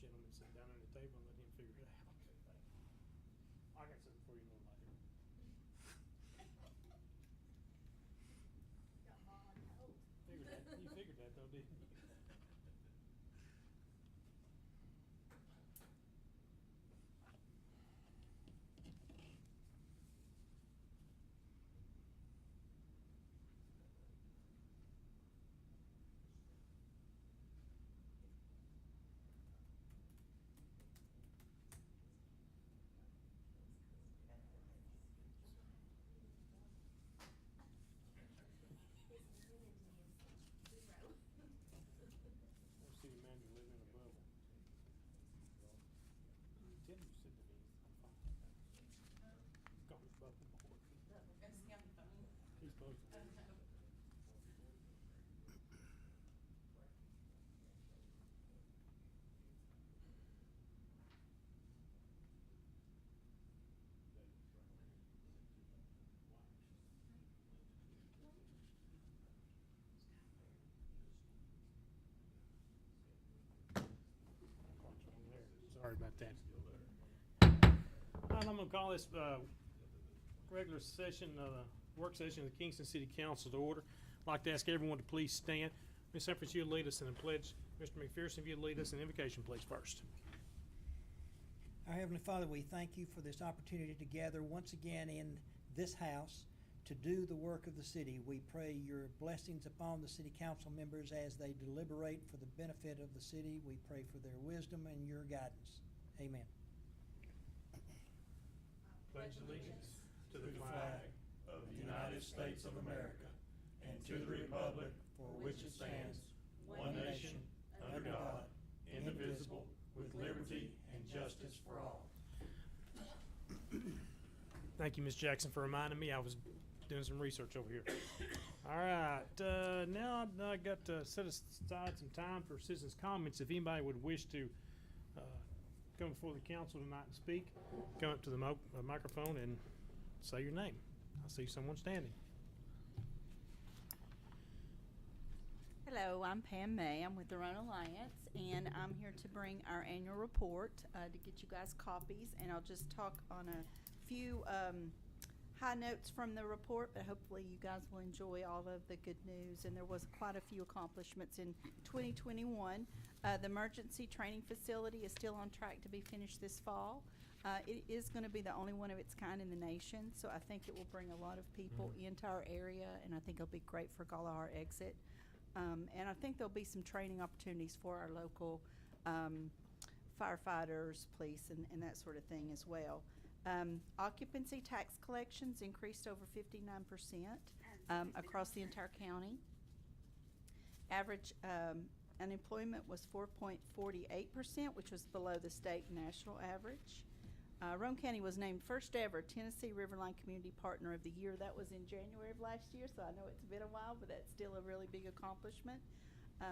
gentleman sit down at the table and let him figure it out. I got something for you a little later. Got Bob cold. Figured that. You figured that though, didn't you? His immunity is 0. I see a man who lives in a bubble. Tell him you said to me, I'm fine. Call me bubble boy. He's supposed to. Sorry about that. All right, I'm gonna call this regular session, work session of the Kingston City Council to order. I'd like to ask everyone to please stand. Ms. Empress, you'll lead us in a pledge. Mr. McPherson, if you'll lead us in invocation, please, first. Our Heavenly Father, we thank you for this opportunity to gather once again in this house to do the work of the city. We pray your blessings upon the city council members as they deliberate for the benefit of the city. We pray for their wisdom and your guidance. Amen. Pledge allegiance to the flag of the United States of America and to the republic for which it stands, one nation, under God, indivisible, with liberty and justice for all. Thank you, Ms. Jackson, for reminding me. I was doing some research over here. All right, now I got to set aside some time for citizens' comments. If anybody would wish to come before the council tonight and speak, come up to the microphone and say your name. I see someone standing. Hello, I'm Pam May. I'm with the Rhone Alliance, and I'm here to bring our annual report to get you guys copies. And I'll just talk on a few high notes from the report, but hopefully you guys will enjoy all of the good news. And there was quite a few accomplishments in 2021. The emergency training facility is still on track to be finished this fall. It is going to be the only one of its kind in the nation, so I think it will bring a lot of people into our area, and I think it'll be great for Galahar Exit. And I think there'll be some training opportunities for our local firefighters, police, and that sort of thing as well. Occupancy tax collections increased over 59% across the entire county. Average unemployment was 4.48%, which was below the state and national average. Rhone County was named first ever Tennessee Riverline Community Partner of the Year. That was in January of last year, so I know it's been a while, but that's still a really big accomplishment.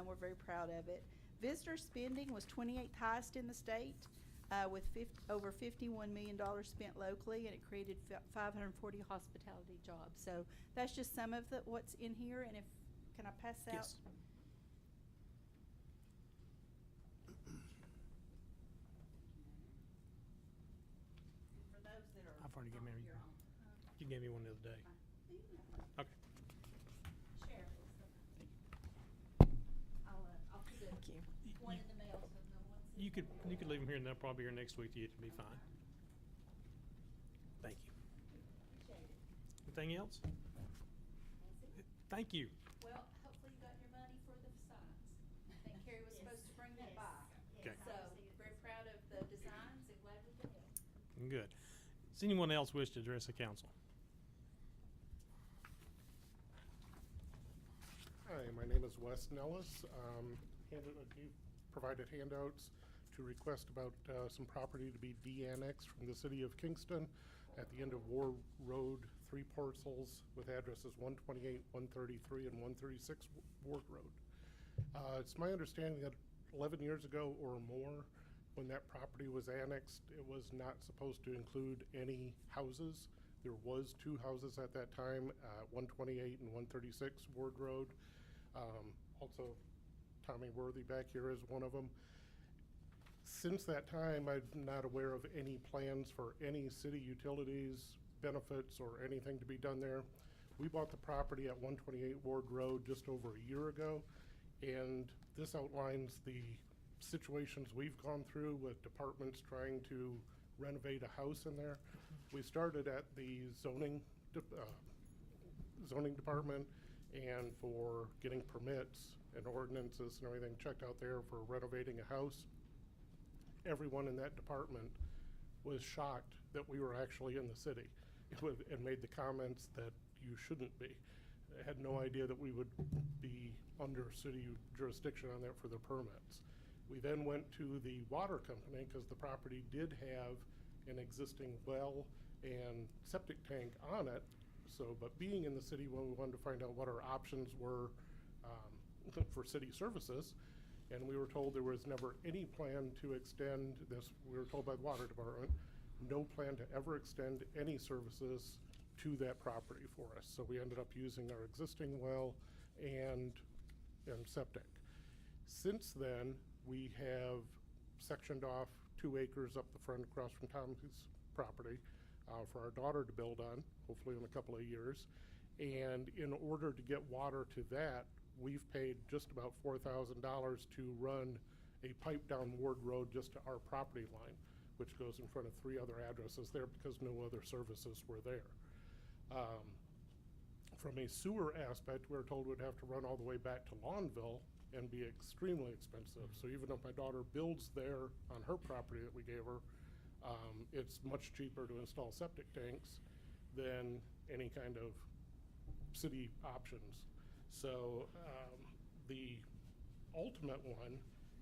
We're very proud of it. Visitor spending was 28th highest in the state, with over $51 million spent locally, and it created 540 hospitality jobs. So that's just some of what's in here, and can I pass out? Yes. For those that are I've already given on you. your own. You gave me one the other day. Okay. Share it. I'll put it. Thank you. One in the mail, so no one sees You could it. leave them here, and they'll probably be here next week. It'll be fine. Thank you. Appreciate it. Anything else? That's it. Thank you. Well, hopefully you got your money for the facades. I think Carrie was supposed to bring that by. Okay. So, very proud of the designs and glad we could help. Good. Does anyone else wish to address the council? Hi, my name is Wes Nellis. You provided handouts to request about some property to be de-annexed from the city of Kingston at the end of War Road, 3 parcels with addresses 128, 133, and 136 Ward Road. It's my understanding that 11 years ago or more, when that property was annexed, it was not supposed to include any houses. There was 2 houses at that time, 128 and 136 Ward Road. Also, Tommy Worthy back here is one of them. Since that time, I'm not aware of any plans for any city utilities, benefits, or anything to be done there. We bought the property at 128 Ward Road just over a year ago, and this outlines the situations we've gone through with departments trying to renovate a house in there. We started at the zoning department, and for getting permits and ordinances and everything checked out there for renovating a house. Everyone in that department was shocked that we were actually in the city and made the comments that you shouldn't be. I had no idea that we would be under city jurisdiction on that for the permits. We then went to the water company because the property did have an existing well and septic tank on it. So, but being in the city, when we wanted to find out what our options were for city services, and we were told there was never any plan to extend this. We were told by the water department, no plan to ever extend any services to that property for us. So we ended up using our existing well and septic. Since then, we have sectioned off 2 acres up the front across from Tom's property for our daughter to build on, hopefully in a couple of years. And in order to get water to that, we've paid just about $4,000 to run a pipe down Ward Road just to our property line, which goes in front of 3 other addresses there because no other services were there. From a sewer aspect, we were told we'd have to run all the way back to Lawnville and be extremely expensive. So even if my daughter builds there on her property that we gave her, it's much cheaper to install septic tanks than any kind of city options. So the ultimate one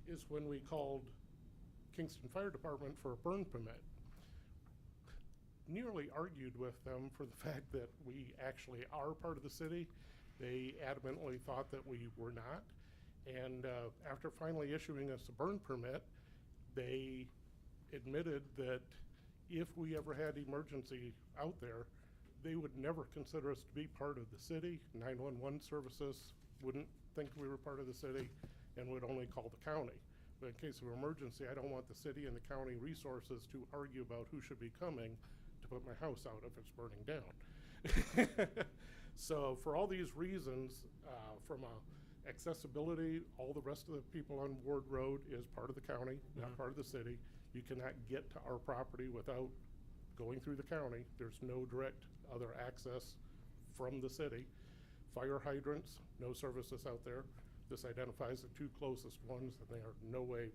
is when we called Kingston Fire Department for a burn permit. Nearly argued with them for the fact that we actually are part of the city. They adamantly thought that we were not. And after finally issuing us a burn permit, they admitted that if we ever had emergency out there, they would never consider us to be part of the city. 911 services wouldn't think we were part of the city and would only call the county. But in case of emergency, I don't want the city and the county resources to argue about who should be coming to put my house out if it's burning down. So for all these reasons, from accessibility, all the rest of the people on Ward Road is part of the county, not part of the city. You cannot get to our property without going through the county. There's no direct other access from the city. Fire hydrants, no services out there. This identifies the 2 closest ones, and they are no way,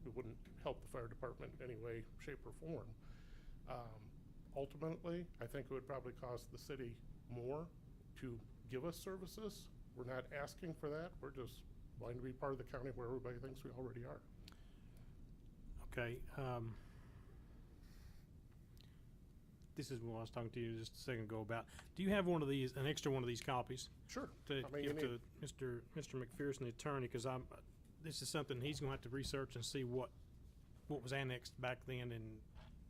it wouldn't help the fire department in any way, shape, or form. Ultimately, I think it would probably cost the city more to give us services. We're not asking for that. We're just wanting to be part of the county where everybody thinks we already are. Okay. This is what I was talking to you just a second ago about. Do you have one of these, an extra one of these copies? Sure. To I mean, give to Mr. McPherson, the attorney, because this is something he's going to have to research and see what was annexed back then and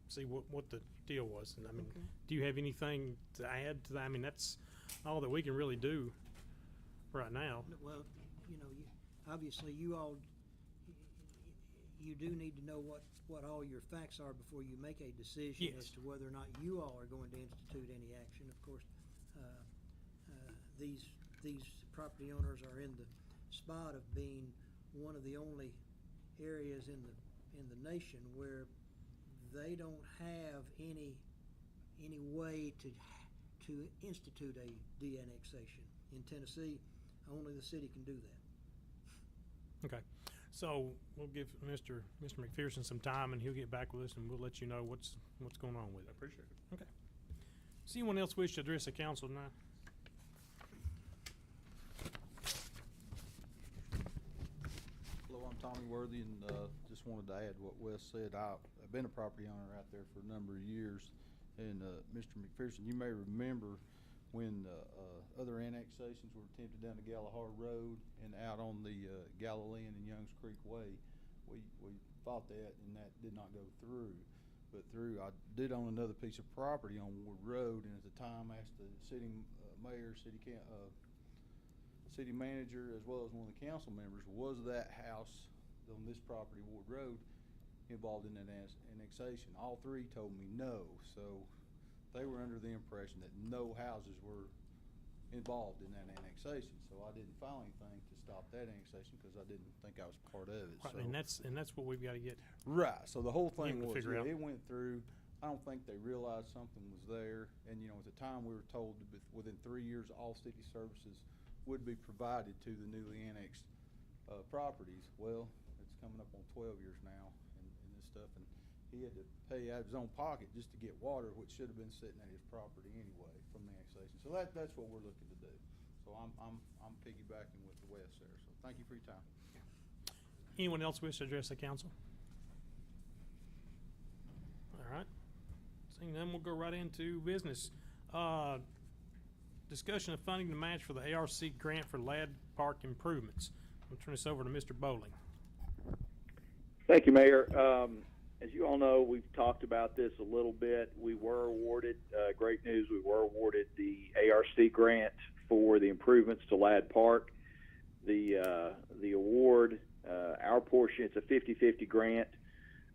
see what the deal was. And I mean, do you have anything to add to that? I mean, that's all that we can really do right now. Well, you know, obviously you all, you do need to know what all your facts are before you make a decision as to whether or not you all are going to institute any action. Of course, these property owners are in the spot of being one of the only areas in the nation where they don't have any way to institute a de-annexation. In Tennessee, only the city can do that. Okay. So we'll give Mr. McPherson some time, and he'll get back with us, and we'll let you know what's going on with it. I appreciate it. Okay. Does anyone else wish to address the council tonight? Hello, I'm Tommy Worthy, and just wanted to add what Wes said. I've been a property owner out there for a number of years, and Mr. McPherson, you may remember when other annexations were attempted down the Galahar Road and out on the Galilean and Youngs Creek Way. We fought that, and that did not go through. But I did own another piece of property on Ward Road, and at the time I asked the city mayor, city manager, as well as one of the council members, was that house on this property, Ward Road, involved in that annexation. All three told me no, so they were under the impression that no houses were involved in that annexation. So I didn't file anything to stop that annexation because I didn't think I was part of it. Right, So and that's what we've got to get. right. So the whole thing to was, figure out. it went through. I don't think they realized something was there. And, at the time we were told that within 3 years, all city services would be provided to the newly annexed properties. Well, it's coming up on 12 years now and this stuff. And he had to pay out of his own pocket just to get water, which should have been sitting at his property anyway from the annexation. So that's what we're looking to do. So I'm piggybacking with the West there. So thank you for your time. Anyone else wish to address the council? All right. Seeing none, we'll go right into business. Discussion of funding the match for the ARC grant for Ladd Park improvements. I'll turn this over to Mr. Bowling. Thank you, Mayor. As you all know, we've talked about this a little bit. We were awarded, great news, we were awarded the ARC grant for the improvements to Ladd Park. The award, our portion, it's a 50-50 grant.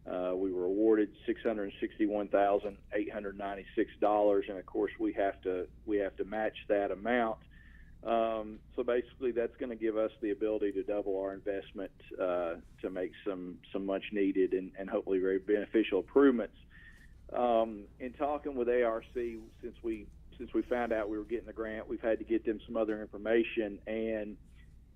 We were awarded $661,896, and of course we have to match that amount. So basically, that's going to give us the ability to double our investment to make some much needed and hopefully very beneficial improvements. In talking with ARC, since we found out we were getting the grant, we've had to get them some other information, and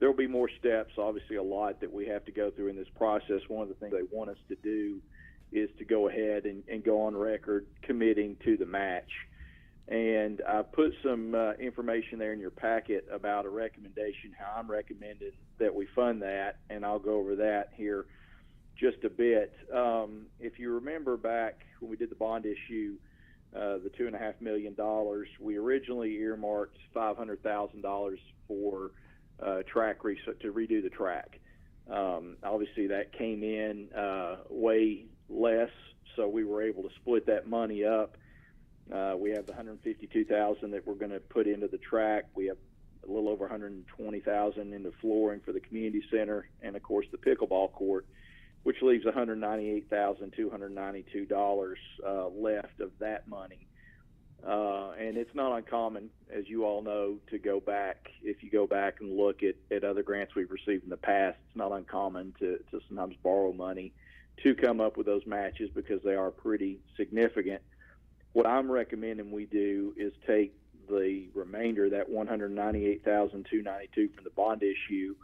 there will be more steps, obviously a lot that we have to go through in this process. One of the things they want us to do is to go ahead and go on record committing to the match. And I put some information there in your packet about a recommendation, how I'm recommending that we fund that, and I'll go over that here just a bit. If you remember back when we did the bond issue, the $2.5 million, we originally earmarked $500,000 for track to redo the track. Obviously, that came in way less, so we were able to split that money up. We have the $152,000 that we're going to put into the track. We have a little over $120,000 into flooring for the community center, and of course the pickleball court, which leaves $198,292 left of that money. And it's not uncommon, as you all know, to go back. If you go back and look at other grants we've received in the past, it's not uncommon to sometimes borrow money to come up with those matches because they are pretty significant. What I'm recommending we do is take the remainder, that $198,292 from the bond issue,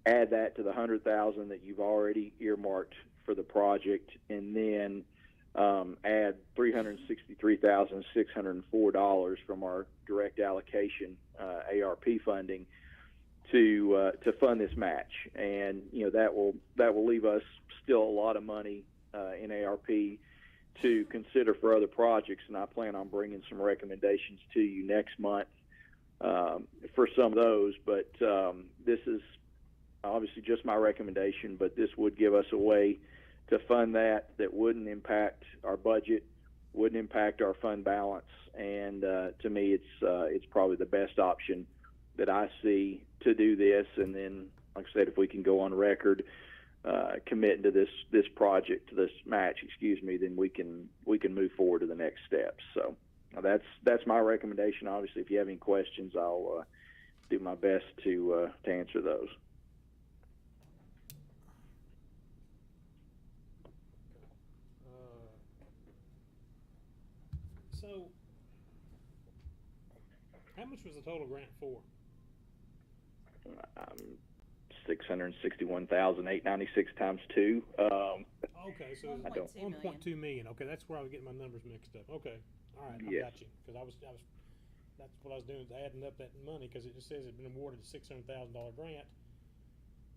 add that to the $100,000 that you've already earmarked for the project, and then add $363,604 from our direct allocation ARP funding to fund this match. And that will leave us still a lot of money in ARP to consider for other projects, and I plan on bringing some recommendations to you next month for some of those. But this is obviously just my recommendation, but this would give us a way to fund that wouldn't impact our budget, wouldn't impact our fund balance, and to me it's probably the best option that I see to do this. And then, like I said, if we can go on record committing to this project, to this match, then we can move forward to the next steps. So that's my recommendation. Obviously, if you have any questions, I'll do my best to answer those. So, how much was the total grant for? $661,896 times 2. Okay, so it's 1.2 1.2 million. Okay, that's where I was getting my numbers mixed up. Okay, all right, I Yes. got you. Because I was, that's what I was doing, is adding up that money, because it just says it's been awarded a $600,000 grant,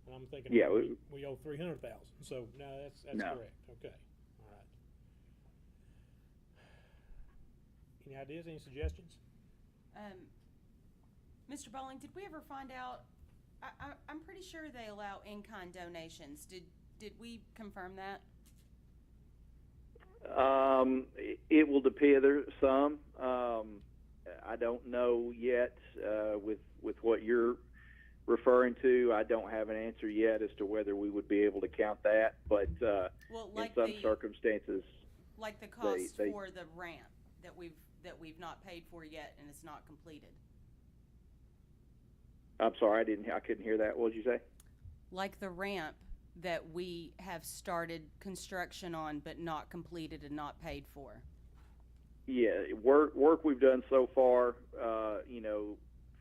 and I'm thinking, Yeah, we owe $300,000. So no, that's No. correct. Okay, all right. Any ideas? Any suggestions? Mr. Bowling, did we ever find out? I'm pretty sure they allow in-kind donations. Did we confirm that? It will depend. There's some. I don't know yet with what you're referring to, I don't have an answer yet as to whether we would be able to count that, but Well, in like some circumstances, like the cost they- for the ramp that we've not paid for yet and it's not completed. I'm sorry, I couldn't hear that. What did you say? Like the ramp that we have started construction on but not completed and not paid for. Yeah, work we've done so far,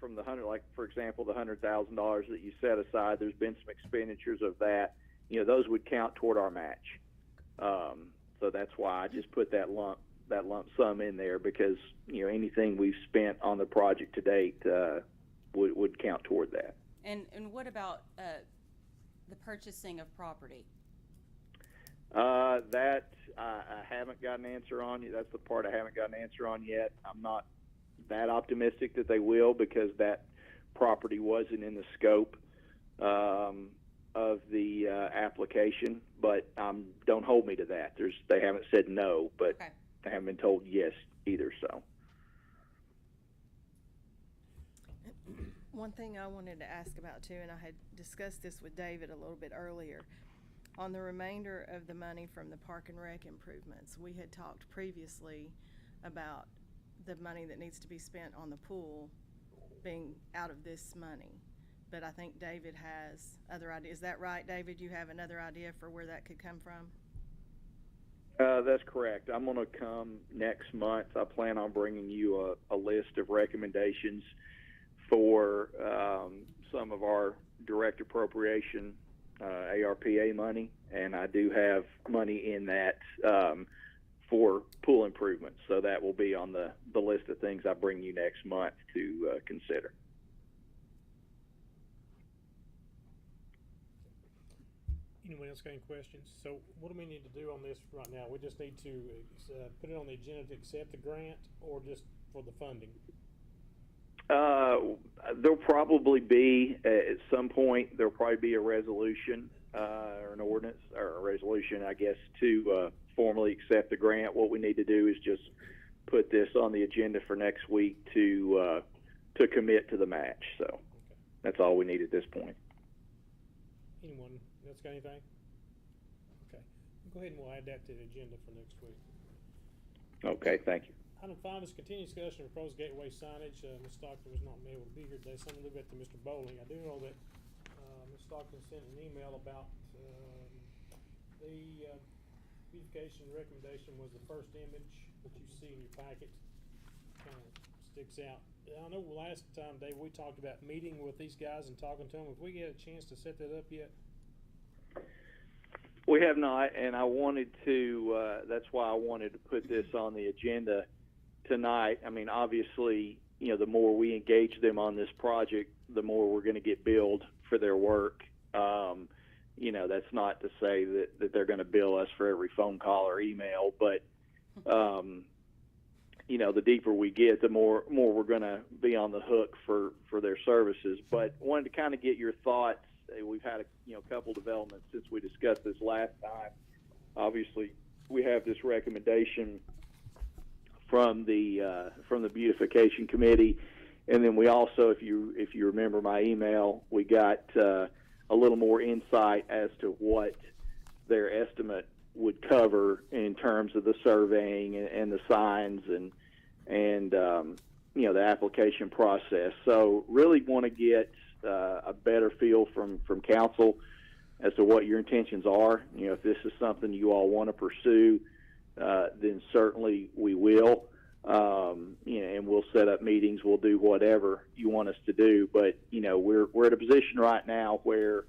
from the like for example, the $100,000 that you set aside. There's been some expenditures of that. Those would count toward our match. So that's why I just put that lump sum in there, because anything we've spent on the project to date would count toward that. And what about the purchasing of property? That I haven't got an answer on. That's the part I haven't got an answer on yet. I'm not that optimistic that they will, because that property wasn't in the scope of the application. But don't hold me to that. They haven't said no, but Okay. they haven't been told yes either. So. One thing I wanted to ask about too, and I had discussed this with David a little bit earlier, on the remainder of the money from the Park and Rec improvements, we had talked previously about the money that needs to be spent on the pool being out of this money. But I think David has other ideas. Is that right, David? You have another idea for where that could come from? That's correct. I'm going to come next month. I plan on bringing you a list of recommendations for some of our direct appropriation ARPA money, and I do have money in that for pool improvements. So that will be on the list of things I bring you next month to consider. Anyone else got any questions? So what do we need to do on this right now? We just need to put it on the agenda to accept the grant, or just for the funding? There'll probably be, at some point, there'll probably be a resolution or an ordinance, or a resolution, I guess, to formally accept the grant. What we need to do is just put this on the agenda for next week to commit to the match. So Okay. that's all we need at this point. Anyone else got anything? Okay. Go ahead and we'll add that to the agenda for next week. Okay, thank you. Item 5 is continued discussion of proposed gateway signage. Ms. Stockton was not able to be here today, so I'm going to leave that to Mr. Bowling. I do know that Ms. Stockton sent an email about the beautification recommendation was the first image that you see in your packet. Kind of sticks out. I know last time, Dave, we talked about meeting with these guys and talking to them. Have we get a chance to set that up yet? We have not, and I wanted to, that's why I wanted to put this on the agenda tonight. I mean, obviously, the more we engage them on this project, the more we're going to get billed for their work. That's not to say that they're going to bill us for every phone call or email, but, the deeper we get, the more we're going to be on the hook for their services. But wanted to kind of get your thoughts. We've had a couple developments since we discussed this last time. Obviously, we have this recommendation from the beautification committee, and then we also, if you remember my email, we got a little more insight as to what their estimate would cover in terms of the surveying and the signs and the application process. So really want to get a better feel from council as to what your intentions are. If this is something you all want to pursue, then certainly we will. And we'll set up meetings. We'll do whatever you want us to do. But we're at a position right now where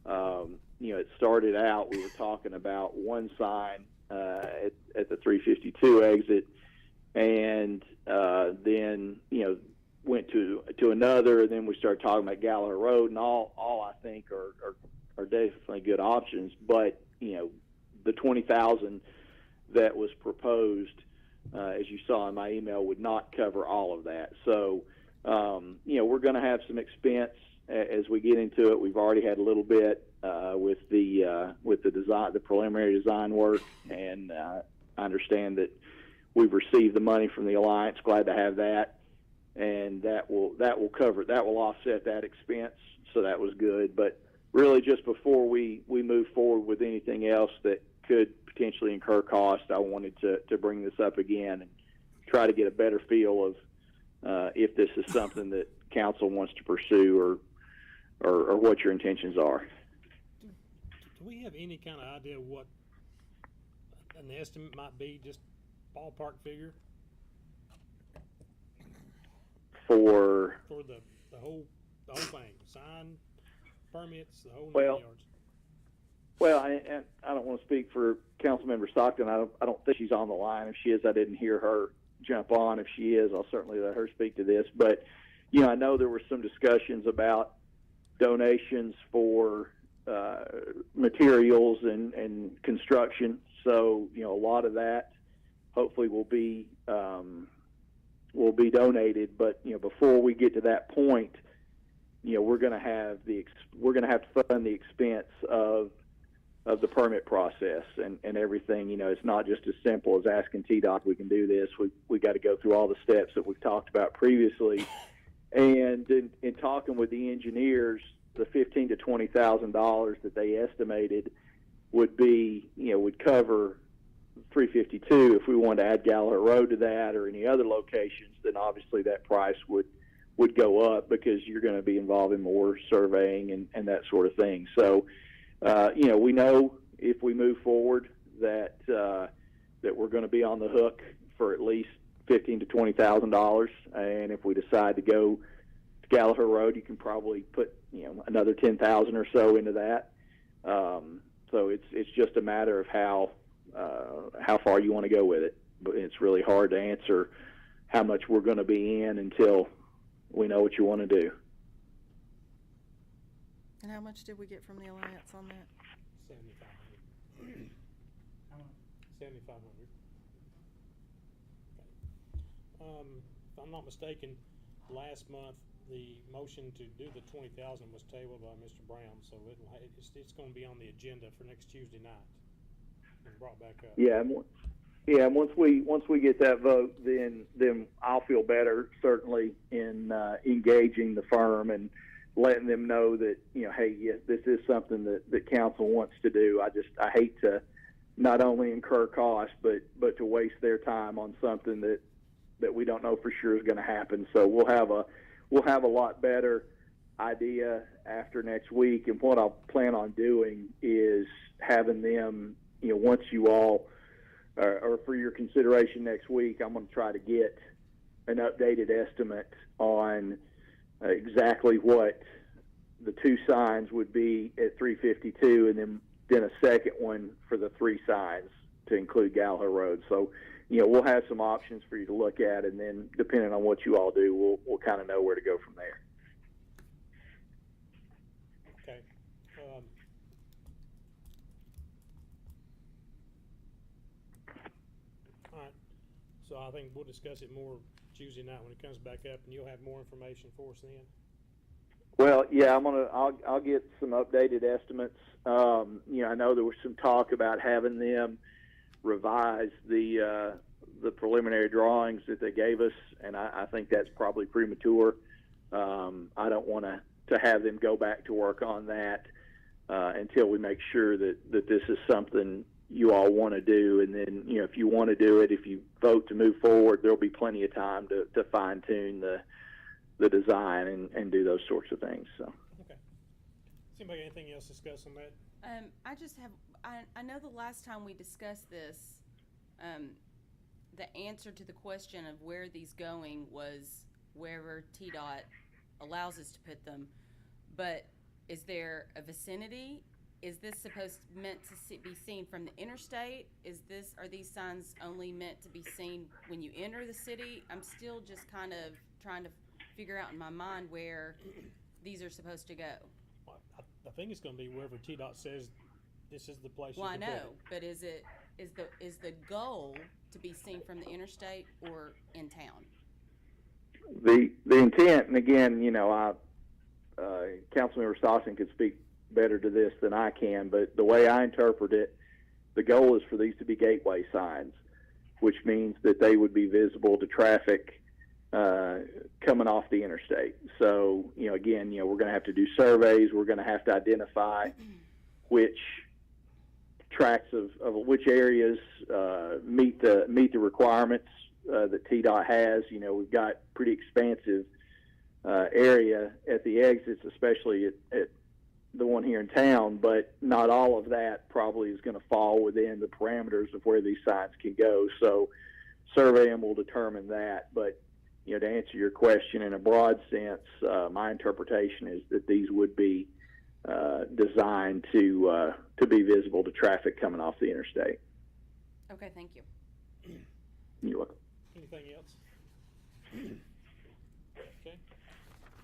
it started out. We were talking about one sign at the 352 exit, and then went to another, and then we started talking about Gallagher Road, and all I think are definitely good options. But the 20,000 that was proposed, as you saw in my email, would not cover all of that. So we're going to have some expense as we get into it. We've already had a little bit with the design, the preliminary design work, and I understand that we've received the money from the Alliance. Glad to have that. and that will offset that expense. So that was good. But really, just before we move forward with anything else that could potentially incur cost, I wanted to bring this up again and try to get a better feel of if this is something that council wants to pursue or what your intentions are. Do we have any kind of idea what an estimate might be, just ballpark figure For the whole thing, sign, permits, the whole Well, nine yards? Well, I don't want to speak for Councilmember Stockton. I don't think she's on the line. If she is, I didn't hear her jump on. If she is, I'll certainly let her speak to this. But, I know there were some discussions about donations for materials and construction. So, a lot of that hopefully will be donated. But, before we get to that point, we're going to have to fund the expense of the permit process and everything. It's not just as simple as asking TDOT we can do this. We got to go through all the steps that we've talked about previously. And in talking with the engineers, the $15,000 to $20,000 that they estimated would cover 352. If we wanted to add Gallagher Road to that or any other locations, then obviously that price would go up because you're going to be involved in more surveying and that sort of thing. So, we know if we move forward that we're going to be on the hook for at least $15,000 to $20,000, and if we decide to go to Gallagher Road, you can probably put another $10,000 or so into that. So it's just a matter of how far you want to go with it. But it's really hard to answer how much we're going to be in until we know what you want to do. And how much did we get from the Alliance on that? 7,500. How much? 7,500. Okay. If I'm not mistaken, last month the motion to do the 20,000 was tabled by Mr. Brown, so it's going to be on the agenda for next Tuesday night and brought back up. Yeah. Once we get that vote, then I'll feel better certainly in engaging the firm and letting them know that hey, yes, this is something that council wants to do. I hate to not only incur costs but to waste their time on something that we don't know for sure is going to happen. So we'll have a lot better idea after next week. And what I'll plan on doing is having them, once you all or for your consideration next week, I'm going to try to get an updated estimate on exactly what the two signs would be at 352, and then a second one for the three signs to include Gallagher Road. So, we'll have some options for you to look at, and then depending on what you all do, we'll kind of know where to go from there. Okay. All right. So I think we'll discuss it more Tuesday night when it comes back up, and you'll have more information for us then. Well, yeah, I'll get some updated estimates. I know there was some talk about having them revise the preliminary drawings that they gave us, and I think that's probably premature. I don't want to have them go back to work on that until we make sure that this is something you all want to do. And then, if you want to do it, if you vote to move forward, there'll be plenty of time to fine tune the design and do those sorts of things. So. Okay. Does anybody have anything else to discuss on that? I just have, I know the last time we discussed this, the answer to the question of where these going was wherever TDOT allows us to put them. But is there a vicinity? Is this meant to be seen from the interstate? Are these signs only meant to be seen when you enter the city? I'm still just kind of trying to figure out in my mind where these are supposed to go. Well, I think it's going to be wherever TDOT says this is the place. Well, you I can put know, it. but is the goal to be seen from the interstate or in town? The intent, and again, Councilmember Stockton could speak better to this than I can, but the way I interpret it, the goal is for these to be gateway signs, which means that they would be visible to traffic coming off the interstate. So, again, we're going to have to do surveys. We're going to have to identify which tracts of which areas meet the requirements that TDOT has. We've got pretty expansive area at the exits, especially at the one here in town, but not all of that probably is going to fall within the parameters of where these signs can go. So surveying will determine that. But, to answer your question in a broad sense, my interpretation is that these would be designed to be visible to traffic coming off the interstate. Okay, thank you. You're welcome. Anything else? Okay.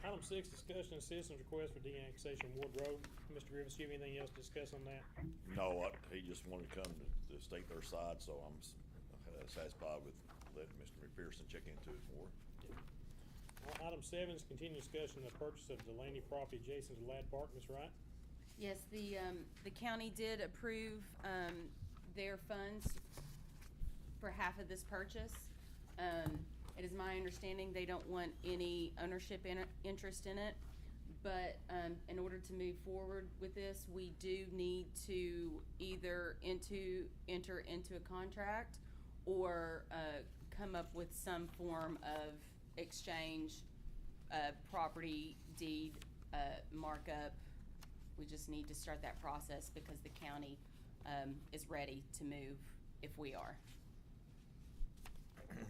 Item 6, discussion of citizens' request for de-annexation Ward Road. Mr. Griffiths, you have anything else to discuss on that? No, he just wanted to come to state their side, so I'm satisfied with letting Mr. McPherson check into it more. Item 7 is continued discussion of the purchase of Delaney property adjacent to Ladd Park. Ms. Wright? Yes, the county did approve, their funds for half of this purchase. It is my understanding they don't want any ownership interest in it, but, in order to move forward with this, we do need to either enter into a contract or, come up with some form of exchange, property deed, markup. We just need to start that process because the county, is ready to move if we are. Okay.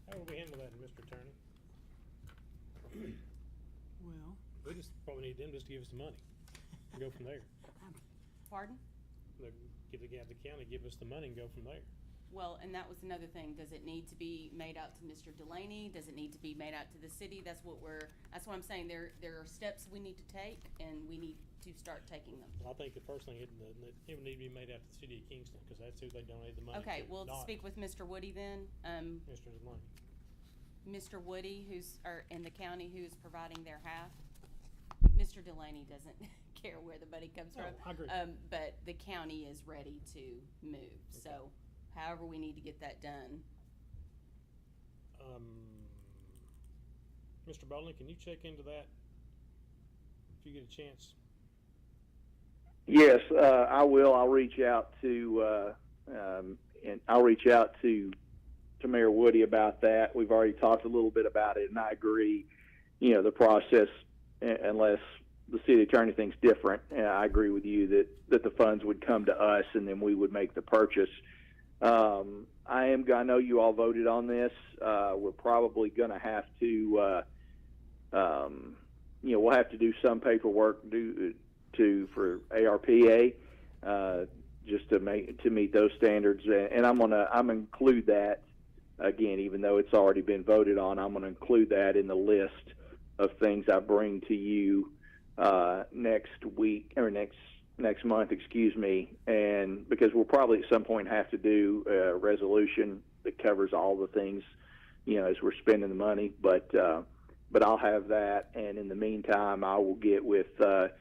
How will we handle that, Mr. Attorney? Well, We just probably need them just to give us the money and go from there. Pardon? Give the county, give us the money and go from there. Well, and that was another thing. Does it need to be made out to Mr. Delaney? Does it need to be made out to the city? That's what I'm saying. There are steps we need to take, and we need to start taking them. Well, I think the first thing, it would need to be made out to the city of Kingston, because that's who they donate the money to. Okay, we'll not speak with Mr. Woody then. Mr. Delaney. Mr. Woody, in the county, who's providing their half. Mr. Delaney doesn't care where the money comes No, from. I agree. But the county is ready to move, so however we need to get that done. Mr. Bowling, can you check into that if you get a chance? Yes, I will. I'll reach out to Mayor Woody about that. We've already talked a little bit about it, and I agree. The process, unless the city attorney thinks different, I agree with you that the funds would come to us and then we would make the purchase. I know you all voted on this. We're probably going to have to, we'll have to do some paperwork for ARPA, just to meet those standards. And I'm gonna include that again, even though it's already been voted on. I'm gonna include that in the list of things I bring to you next month, and because we'll probably at some point have to do a resolution that covers all the things, as we're spending the money, but I'll have that, and in the meantime I will get with Mr.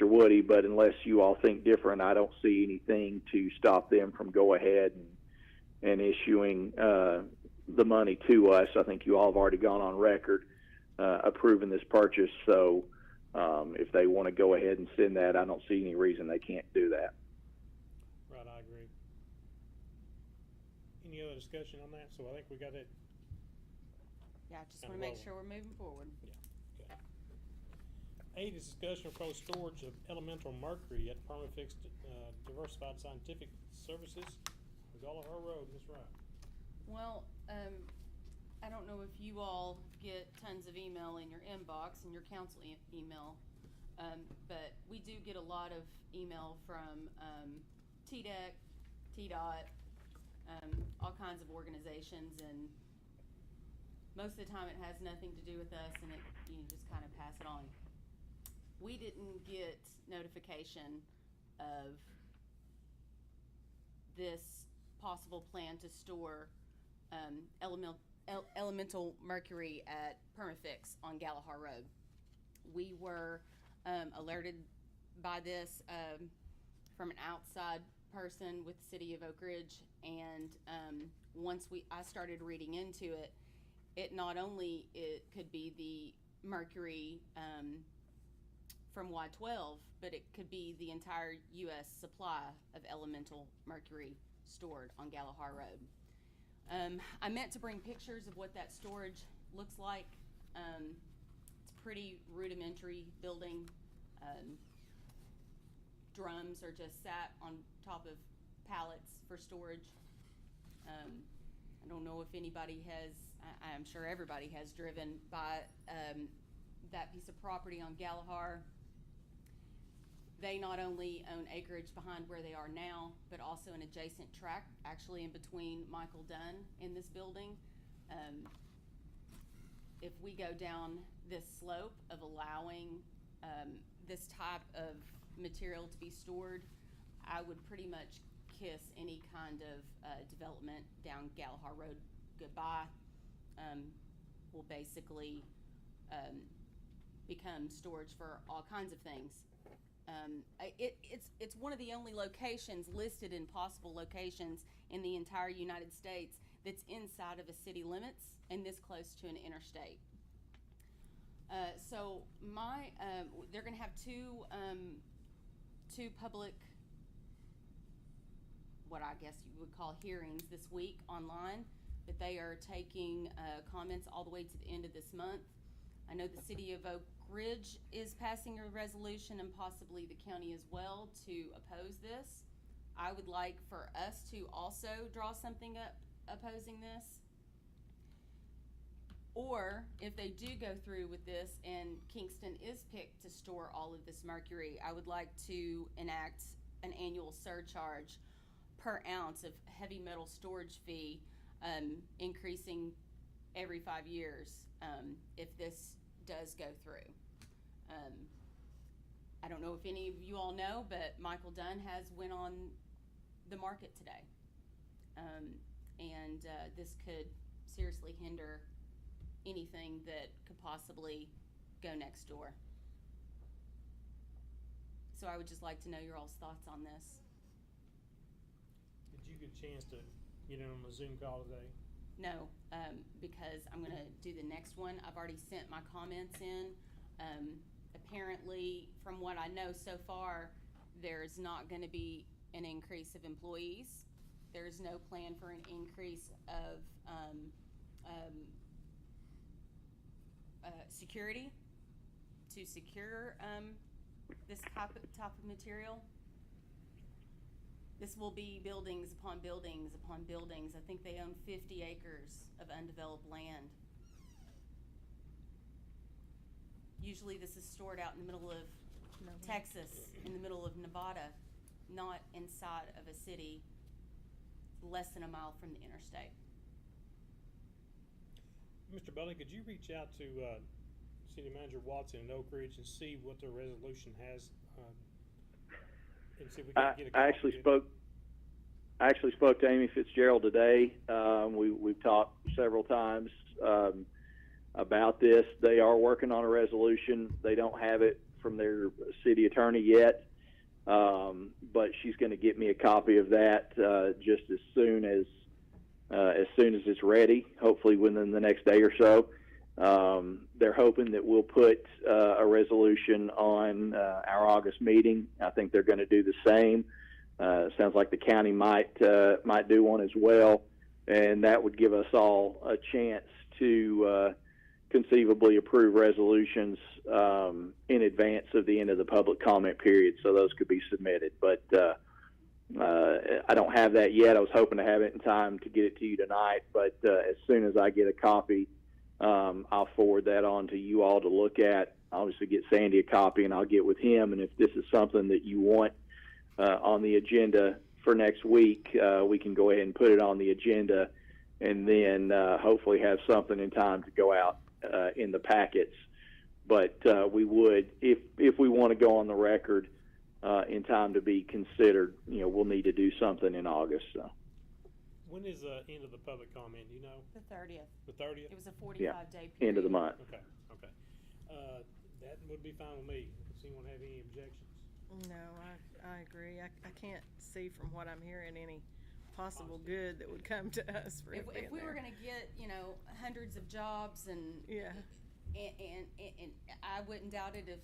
Woody, but unless you all think different, I don't see anything to stop them from go ahead and issuing the money to us. I think you all have already gone on record approving this purchase, so if they want to go ahead and send that, I don't see any reason they can't do that. Right, I agree. Any other discussion on that? So I think we got it. Yeah, I just Kinda want to make rolling. sure we're moving forward. Yeah. Okay. 8 is discussion of proposed storage of elemental mercury at Perma-Fix Diversified Scientific Services, Gulliher Road. Ms. Wright. Well, I don't know if you all get tons of email in your inbox and your council email, but we do get a lot of email from TDEC, TDOT, all kinds of organizations, and most of the time it has nothing to do with us, and you just kind of pass it on. We didn't get notification of this possible plan to store elemental mercury at Perma-Fix on Gallagher Road. We were alerted by this from an outside person with the city of Oak Ridge, and once I started reading into it, it not only it could be the mercury from Y12, but it could be the entire U.S. supply of elemental mercury stored on Galahar Road. I meant to bring pictures of what that storage looks like. It's a pretty rudimentary building. Drums are just sat on top of pallets for storage. I don't know if anybody has, I'm sure everybody has driven by that piece of property on Galahar. They not only own acreage behind where they are now, but also an adjacent tract, actually in between Michael Dunn in this building. If we go down this slope of allowing this type of material to be stored, I would pretty much kiss any kind of development down Galahar Road goodbye. Will basically become storage for all kinds of things. It's one of the only locations listed in possible locations in the entire United States that's inside of a city limits and this close to an interstate. So they're going to have two public, what I guess you would call hearings this week online, but they are taking comments all the way to the end of this month. I know the city of Oak Ridge is passing a resolution, and possibly the county as well, to oppose this. I would like for us to also draw something up opposing this. Or if they do go through with this and Kingston is picked to store all of this mercury, I would like to enact an annual surcharge per ounce of heavy metal storage fee, increasing every 5 years if this does go through. I don't know if any of you all know, but Michael Dunn has went on the market today. And this could seriously hinder anything that could possibly go next door. So I would just like to know your all's thoughts on this. Did you get a chance to get in on the Zoom call today? No, because I'm going to do the next one. I've already sent my comments in. Apparently, from what I know so far, there's not going to be an increase of employees. There's no plan for an increase of security to secure this type of material. This will be buildings upon buildings upon buildings. I think they own 50 acres of undeveloped land. Usually this is stored out in the middle of Texas, in the middle of Nevada, not inside of a city less than a mile from the interstate. Mr. Belly, could you reach out to City Manager Watson in Oak Ridge and see what their resolution has? And see if we can get a copy I actually spoke to Amy Fitzgerald today. We've talked several times about this. They are working on a resolution. They don't have it from their city attorney yet, but she's going to get me a copy of that just as soon as it's ready. Hopefully within the next day or so. They're hoping that we'll put a resolution on our August meeting. I think they're going to do the same. Sounds like the county might do one as well, and that would give us all a chance to conceivably approve resolutions in advance of the end of the public comment period, so those could be submitted. But I don't have that yet. I was hoping to have it in time to get it to you tonight, but as soon as I get a copy, I'll forward that on to you all to look at. I'll obviously get Sandy a copy, and I'll get with him, and if this is something that you want on the agenda for next week, we can go ahead and put it on the agenda, and then hopefully have something in time to go out in the packets. But we would, if we want to go on the record in time to be considered, we'll need to do something in August. So. When is the end of the public comment? Do you know? The 30th. The 30th? It was a 45-day period. End of the month. Okay. That would be fine with me. Does anyone have any objections? No, I agree. I can't see from what I'm hearing any possible good that would come to us for it being If we were there. gonna get, hundreds of jobs and. Yeah. And I wouldn't doubt it if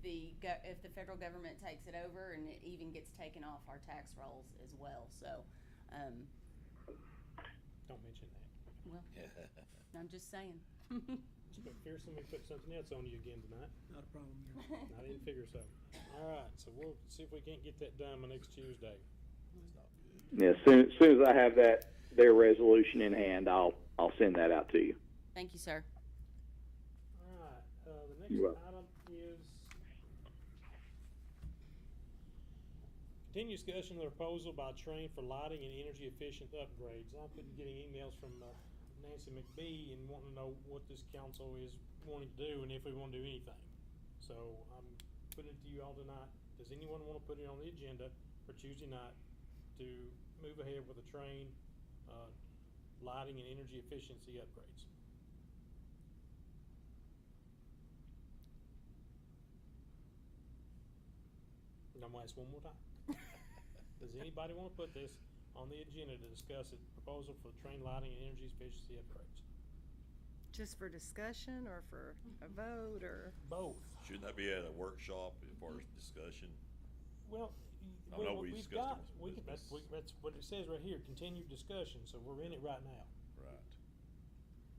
the federal government takes it over and it even gets taken off our tax rolls as well, so, Don't mention that. well, I'm just saying. But fearsome, we put something else on you again tonight. Not a problem, Your Honor. I didn't figure so. All right, so we'll see if we can't get that done by next Tuesday. Yeah, soon as I have their resolution in hand, I'll send that out to you. Thank you, sir. All right, the next You're welcome. item is continue discussion of the proposal by Train for lighting and energy efficient upgrades. I've been getting emails from Nancy McBee and wanting to know what this council is wanting to do and if we want to do anything. So I'm putting it to you all tonight. Does anyone want to put it on the agenda for Tuesday night to move ahead with the Train lighting and energy efficiency upgrades? And I'm gonna ask one more time. Does anybody want to put this on the agenda to discuss a proposal for Train lighting and energy efficiency upgrades? Just for discussion or for a vote or? Both. Shouldn't that be at a workshop as far as discussion? Well, I know we we've discussed got, it. that's what it says right here, continued discussion, so we're in it right now. Right.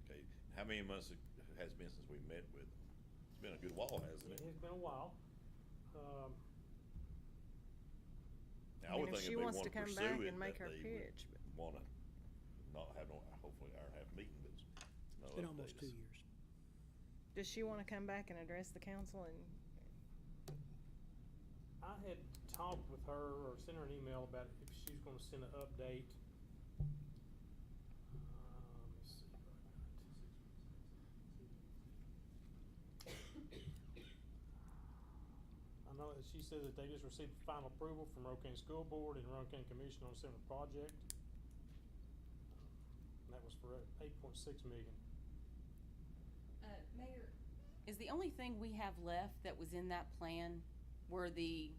Okay, how many months it has been since we met with them? It's been a good while, hasn't it? It's been a while. Now, I would mean, think if she if they wants wanna to come pursue back it, and make that her they pitch, would wanna not have no, hopefully hour and a half meeting, but no It's been almost updates. 2 years. does she wanna come back and address the council and? I had talked with her or sent her an email about if she was gonna send an update. Let's see what I know that she said that they just received final approval from Rowan County School Board and Rowan County Commission on a similar project. And that was for $8.6 million. Mayor, is the only thing we have left that was in that plan were the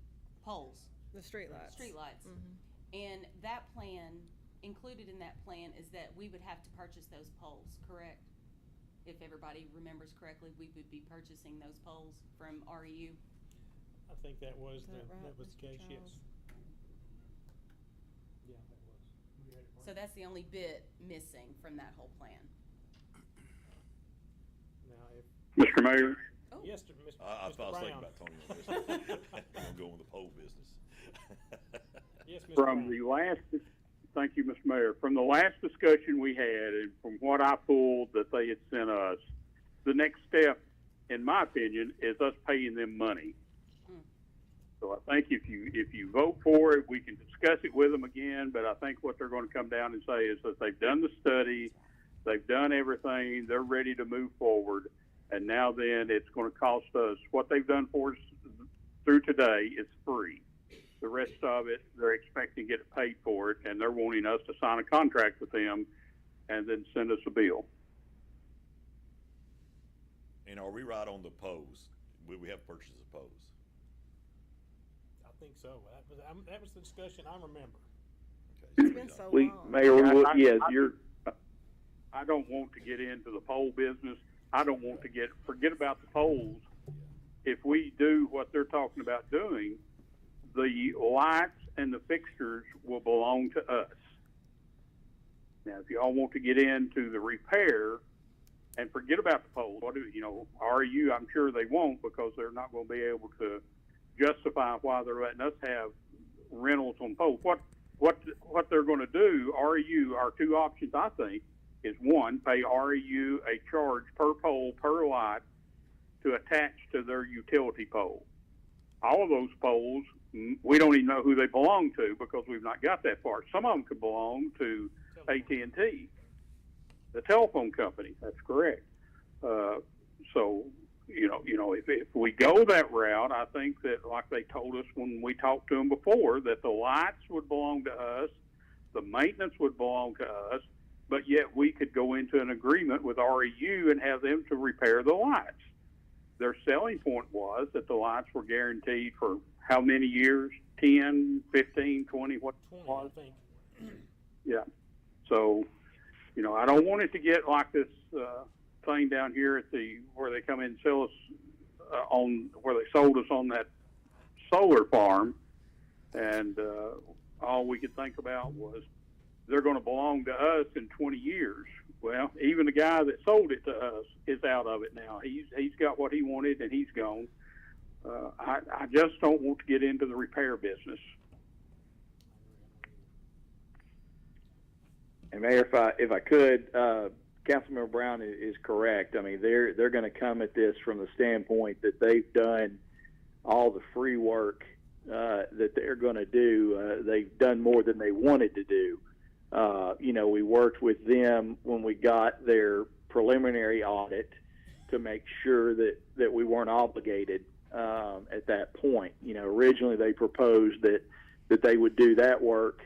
poles? The streetlights. Streetlights. Mhm. And that plan, included in that plan, is that we would have to purchase those poles, correct? If everybody remembers correctly, we would be purchasing those poles from REU. I think that was Is that right, that was the Mr. case, yes. Charles? Yeah, that was. You had it right. So that's the only bit missing from that whole plan. Now, if, Mr. Mayor, Oh, yes, Mr. I Mr. thought I was thinking Brown. about Tony on this. I'm gonna go with the pole business. Yes, Mr. from Brown. the last, thank you, Mr. Mayor, from the last discussion we had and from what I pulled that they had sent us, the next step, in my opinion, is us paying them money. So I think if you vote for it, we can discuss it with them again, but I think what they're going to come down and say is that they've done the study, they've done everything, they're ready to move forward, and now then it's going to cost us, what they've done for us through today is free. The rest of it, they're expecting to get paid for it, and they're wanting us to sign a contract with them and then send us a bill. And are we right on the poles? We have purchased the poles. I think so. That was the discussion I remember. Okay, It's we been got- so We, long. Mayor, yes, I don't want to get into the pole business. I don't want to forget about the poles. If we do what they're talking about doing, the lights and the fixtures will belong to us. Now, if y'all want to get into the repair and forget about the poles, REU, I'm sure they won't because they're not going to be able to justify why they're letting us have rentals on poles. What they're going to do, REU, our two options, I think, is one, pay REU a charge per pole, per light to attach to their utility pole. All of those poles, we don't even know who they belong to because we've not got that far. Some of them could belong to AT&T, the telephone company. That's correct. So, if we go that route, I think that, like they told us when we talked to them before, that the lights would belong to us, the maintenance would belong to us, but yet we could go into an agreement with REU and have them to repair the lights. Their selling point was that the lights were guaranteed for how many years? 10, 15, 20, what? 20, was? I think. Yeah. So, I don't want it to get like this thing down here at where they come in and sell us where they sold us on that solar farm, and all we could think about was they're going to belong to us in 20 years. Well, even the guy that sold it to us is out of it now. He's got what he wanted and he's gone. I just don't want to get into the repair business. And Mayor, if I could, Councilmember Brown is correct. I mean, they're going to come at this from the standpoint that they've done all the free work that they're going to do. They've done more than they wanted to do. We worked with them when we got their preliminary audit to make sure that we weren't obligated at that point. Originally they proposed that they would do that work,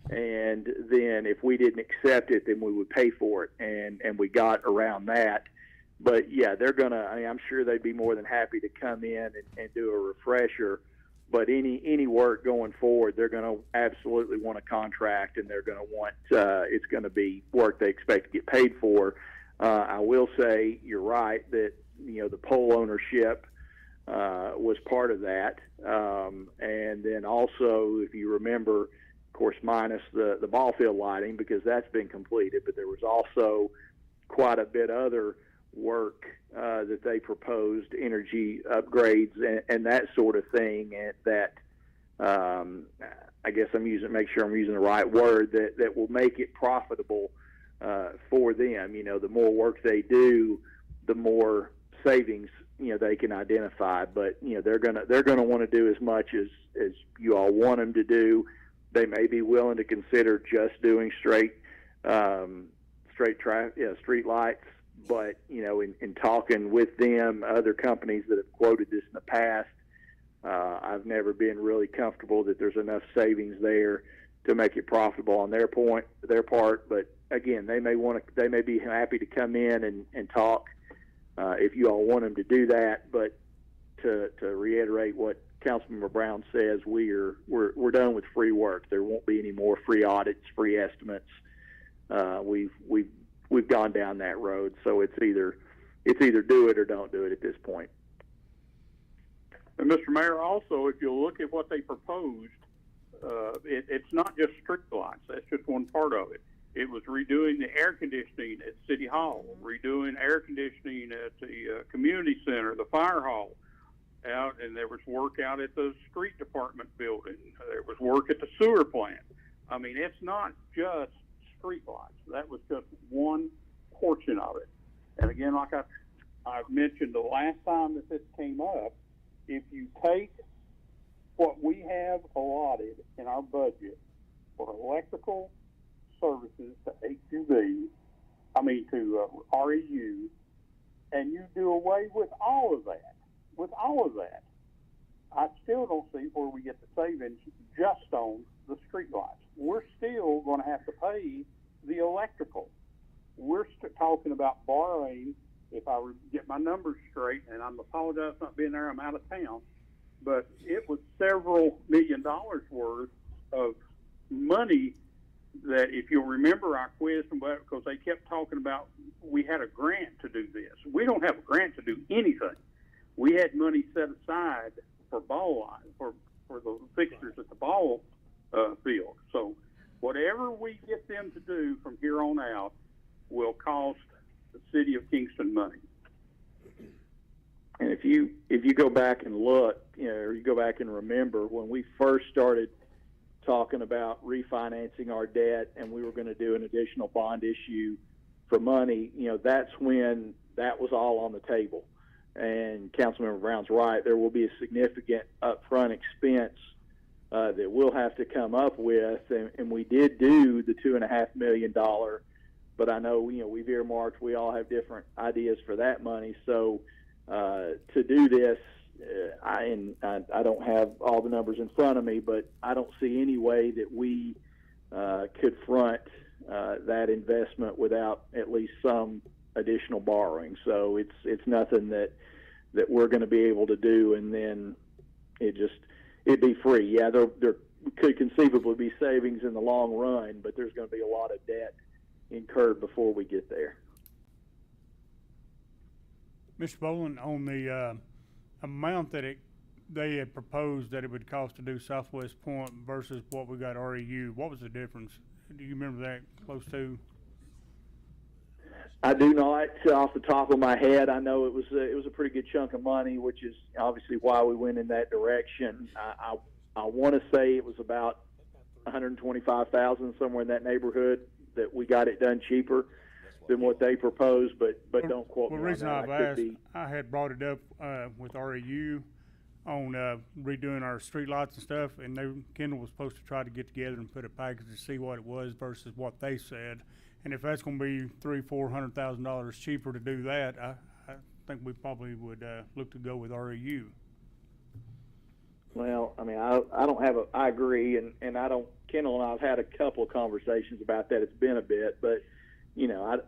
and then if we didn't accept it, then we would pay for it, and we got around that. But yeah, they're gonna. I'm sure they'd be more than happy to come in and do a refresher. But any work going forward, they're going to absolutely want a contract, and they're going to want it's going to be work they expect to get paid for. I will say you're right that the pole ownership was part of that, and then also, if you remember, of course, minus the ball field lighting because that's been completed, but there was also quite a bit other work that they proposed, energy upgrades and that sort of thing, and that I guess make sure I'm using the right word, that will make it profitable for them. The more work they do, the more savings they can identify. But they're gonna want to do as much as you all want them to do. They may be willing to consider just doing straight street lights. But, in talking with them, other companies that have quoted this in the past, I've never been really comfortable that there's enough savings there to make it profitable on their part. But again, they may be happy to come in and talk if you all want them to do that. But to reiterate what Councilmember Brown says, we're done with free work. There won't be any more free audits, free estimates. We've gone down that road, so it's either do it or don't do it at this point. And Mr. Mayor, also, if you look at what they proposed, it's not just street lights. That's just one part of it. It was redoing the air conditioning at City Hall, redoing air conditioning at the community center, the fire hall, and there was work out at the street department building. There was work at the sewer plant. I mean, it's not just street lights. That was just one portion of it. And again, like I've mentioned the last time that this came up, if you take what we have allotted in our budget for electrical services to HUB, to REU, and you do away with all of that, I still don't see where we get the savings just on the street lights. We're still going to have to pay the electrical. We're talking about borrowing, if I get my numbers straight, and I apologize for not being there, I'm out of town, but it was several $1 million worth of money that, if you'll remember our quiz, because they kept talking about we had a grant to do this. We don't have a grant to do anything. We had money set aside for ball line, for the fixtures at the ball field. So whatever we get them to do from here on out will cost the city of Kingston money. And if you go back and look, or you go back and remember when we first started talking about refinancing our debt and we were going to do an additional bond issue for money, that's when that was all on the table. And Councilmember Brown's right. There will be a significant upfront expense that we'll have to come up with, and we did do the $2.5 million, but I know we've earmarked. We all have different ideas for that money. So to do this, I don't have all the numbers in front of me, but I don't see any way that we could front that investment without at least some additional borrowing. So it's nothing that we're going to be able to do, and then it'd be free. Yeah, there could conceivably be savings in the long run, but there's going to be a lot of debt incurred before we get there. Mr. Boland, on the amount that they had proposed that it would cost to do Southwest Point versus what we got REU, what was the difference? Do you remember that close to? I do not, off the top of my head. I know it was a pretty good chunk of money, which is obviously why we went in that direction. I want to say it was about $125,000, somewhere in that neighborhood, that we got it done cheaper than what they proposed, but don't quote me on that. The reason I've I could asked, be. I had brought it up with REU on redoing our street lights and stuff, and Kendall was supposed to try to get together and put a package to see what it was versus what they said. And if that's going to be $300,000-$400,000 cheaper to do that, I think we probably would look to go with REU. Well, I mean, I agree, and I don't. Kendall and I have had a couple of conversations about that. It's been a bit, but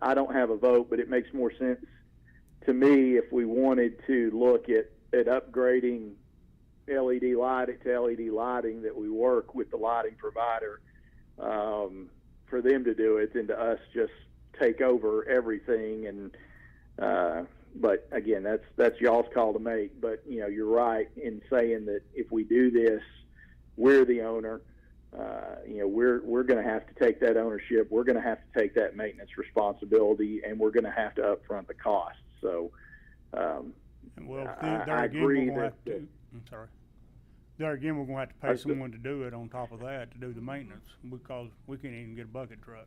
I don't have a vote, but it makes more sense to me if we wanted to look at upgrading LED lighting to LED lighting, that we work with the lighting provider for them to do it, and to us just take over everything. And but again, that's y'all's call to make. But you're right in saying that if we do this, we're the owner. We're going to have to take that ownership. We're going to have to take that maintenance responsibility, and we're going to have to upfront the cost. So, I agree that. I'm sorry. There again, we're going to have to pay someone to do it on top of that, to do the maintenance, because we can't even get a bucket truck.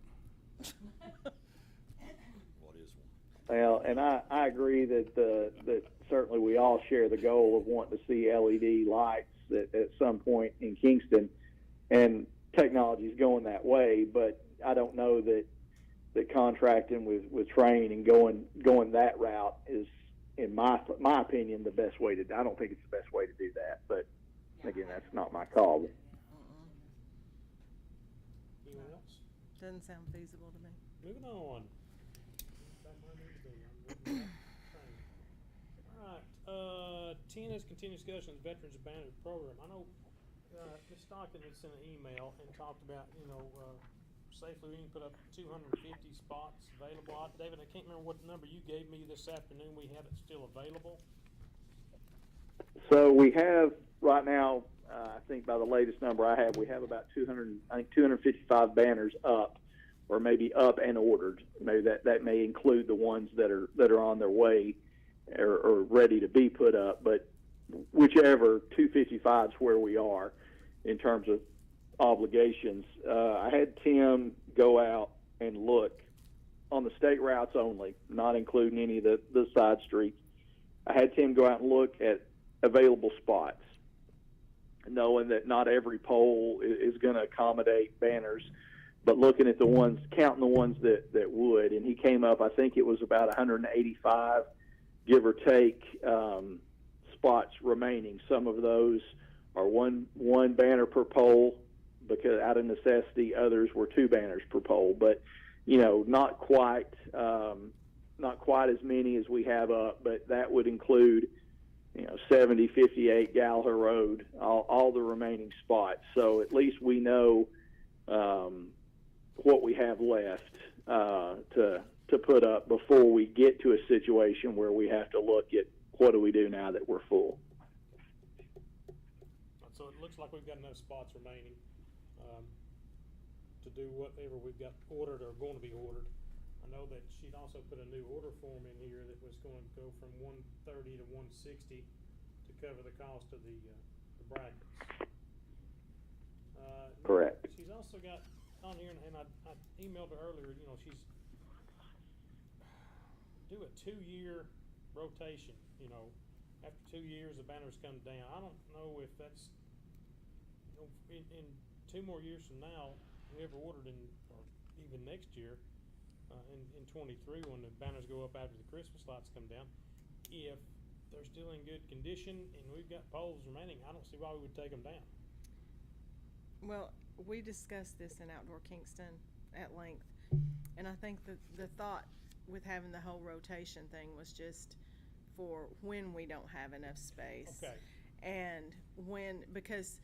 Well, and I agree that certainly we all share the goal of wanting to see LED lights at some point in Kingston, and technology is going that way. But I don't know that contracting with Train and going that route is, in my opinion, the best way to. I don't think it's the best way to do that. But again, that's not my call. Anyone else? Doesn't sound feasible to me. Moving on. All right. 10 is continued discussion of Veterans Advantage Program. I know Ms. Stockton had sent an email and talked about, safely we can put up 250 spots available. David, I can't remember what number you gave me this afternoon. We have it still available. So we have right now, I think by the latest number I have, we have about 255 banners up, or maybe up and ordered. Maybe that may include the ones that are on their way or ready to be put up. But whichever, 255 is where we are in terms of obligations. I had Tim go out and look on the state routes only, not including any of the side streets. I had Tim go out and look at available spots, knowing that not every pole is going to accommodate banners, but looking at the ones, counting the ones that would, and he came up, I think it was about 185, give or take, spots remaining. Some of those are one banner per pole, because out of necessity. Others were 2 banners per pole, but not quite as many as we have up. But that would include 70, 58 Gallagher Road, all the remaining spots. So at least we know what we have left to put up before we get to a situation where we have to look at what do we do now that we're full. So it looks like we've got enough spots remaining to do whatever we've got ordered or going to be ordered. I know that she'd also put a new order form in here that was going to go from 130 to 160 to cover the cost of the brackets. Correct. She's also got on here, and I emailed her earlier. She's do a 2-year rotation. After 2 years, the banners come down. I don't know if that's in 2 more years from now, whoever ordered or even next year, in 23, when the banners go up after the Christmas lights come down, if they're still in good condition and we've got poles remaining, I don't see why we would take them down. Well, we discussed this in Outdoor Kingston at length, and I think the thought with having the whole rotation thing was just for when we don't have enough space. Okay. And because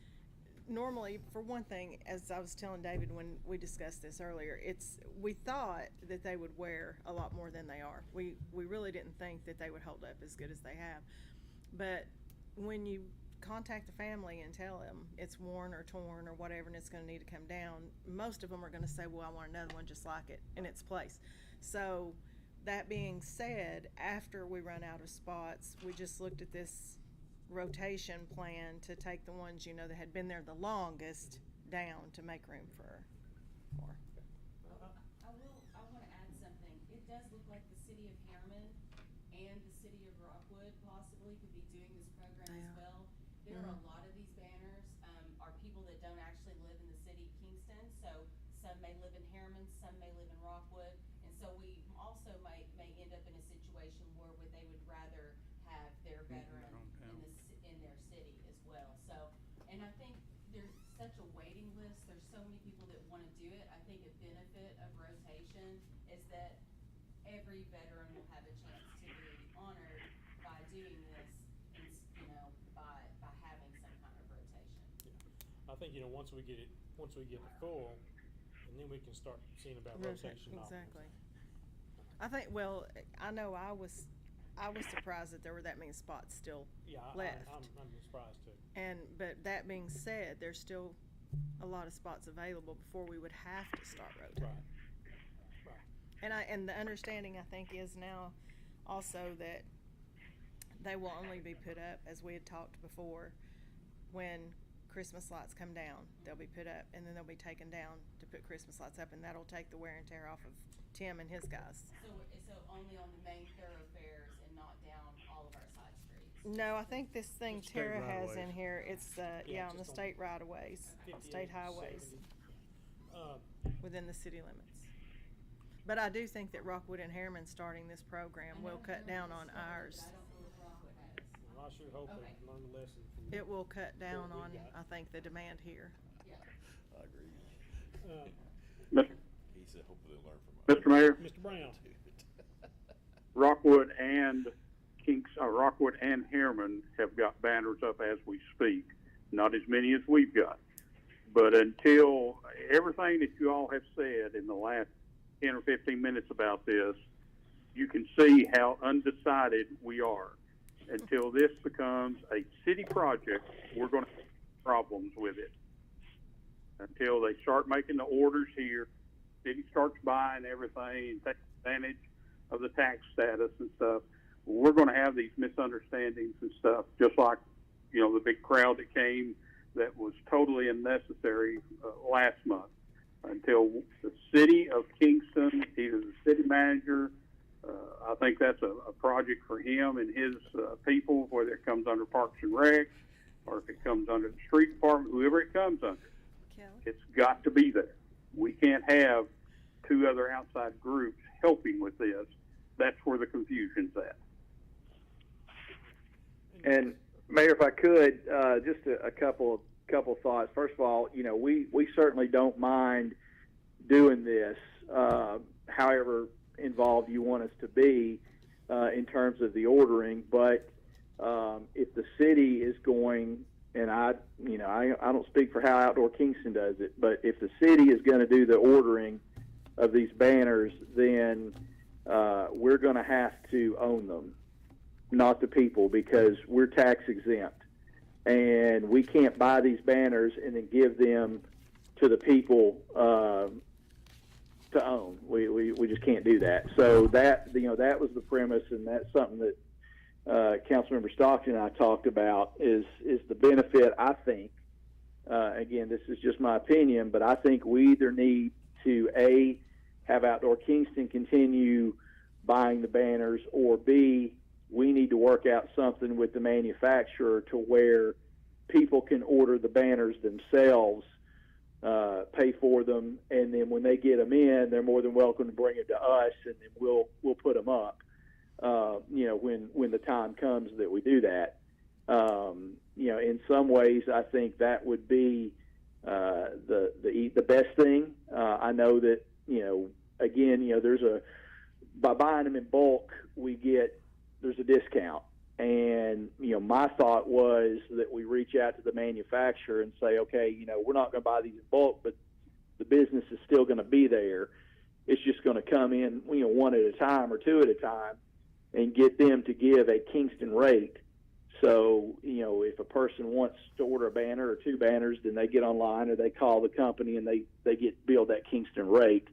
normally, for one thing, as I was telling David when we discussed this earlier, we thought that they would wear a lot more than they are. We really didn't think that they would hold up as good as they have. But when you contact the family and tell them it's worn or torn or whatever and it's going to need to come down, most of them are going to say, well, I want another one just like it in its place. So that being said, after we run out of spots, we just looked at this rotation plan to take the ones, that had been there the longest down to make room for more. I want to add something. It does look like the city of Harriman and the city of Rockwood possibly could be doing this program as well. There are a lot of these banners, are people that don't actually live in the city of Kingston, so some may live in Harriman, some may live in Rockwood, and so we also may end up in a situation where they would rather have their veteran in their city as well. So, and I think there's such a waiting list, there's so many people that want to do it. I think a benefit of rotation is that every veteran will have a chance to be honored by doing this, and, by having some kind of rotation. I think, once we get it full, and then we can start seeing about rotation. Exactly. I think, well, I know I was surprised that there were that many spots still left. I'm surprised too. But that being said, there's still a lot of spots available before we would have to start rotating. Right. And the understanding, I think, is now also that they will only be put up, as we had talked before, when Christmas lights come down. They'll be put up, and then they'll be taken down to put Christmas lights up, and that'll take the wear and tear off of Tim and his guys. So only on the main thoroughfares and not down all of our side streets? No, I think this thing The state Tara has right-of-ways. in here, it's, Yeah, on the just on state right-of-ways, 58, state highways, 70. within the city limits. But I do think that Rockwood and Harriman starting this program will cut down on ours. I don't know if Rockwood has. Well, I sure hope Okay. they learn the lesson from It will cut down we on, got. I think, the demand here. I agree. Mr. He said hopefully they'll learn from us. Mr. Mayor, Mr. Brown. Rockwood and Rockwood and Harriman have got banners up as we speak. Not as many as we've got. But until everything that you all have said in the last 10 or 15 minutes about this, you can see how undecided we are. Until this becomes a city project, we're going to have problems with it. Until they start making the orders here, city starts buying everything and takes advantage of the tax status and stuff, we're going to have these misunderstandings and stuff, just like, the big crowd that came that was totally unnecessary last month. Until the city of Kingston, either the city manager, I think that's a project for him and his people, whether it comes under Parks and Rec or if it comes under the street department, whoever it comes under, Kelly? it's got to be there. We can't have two other outside groups helping with this. That's where the confusion's at. And Mayor, if I could, just a couple thoughts. First of all, we certainly don't mind doing this, however involved you want us to be in terms of the ordering. But if the city is going, and I don't speak for how Outdoor Kingston does it, but if the city is going to do the ordering of these banners, then we're going to have to own them, not the people, because we're tax exempt. And we can't buy these banners and then give them to the people to own. We just can't do that. So that was the premise, and that's something that Councilmember Stockton and I talked about is the benefit. I think, again, this is just my opinion, but I think we either need to have Outdoor Kingston continue buying the banners, or B, we need to work out something with the manufacturer to where people can order the banners themselves, pay for them, and then when they get them in, they're more than welcome to bring it to us, and then we'll put them up. When the time comes that we do that. In some ways, I think that would be the best thing. I know that again, by buying them in bulk, there's a discount. And, my thought was that we reach out to the manufacturer and say, okay, we're not going to buy these in bulk, but the business is still going to be there. It's just going to come in, one at a time or two at a time, and get them to give a Kingston rate. So, if a person wants to order a banner or two banners, then they get online or they call the company and they get billed that Kingston rate.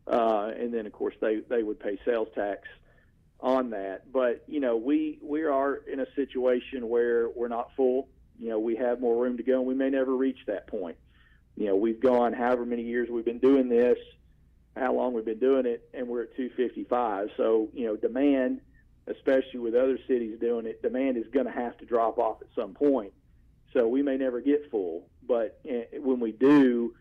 And then, of course, they would pay sales tax on that. But, we are in a situation where we're not full. We have more room to go, and we may never reach that point. We've gone however many years we've been doing this, how long we've been doing it, and we're at 255. So, demand, especially with other cities doing it, demand is going to have to drop off at some point. So we may never get full, but when we do,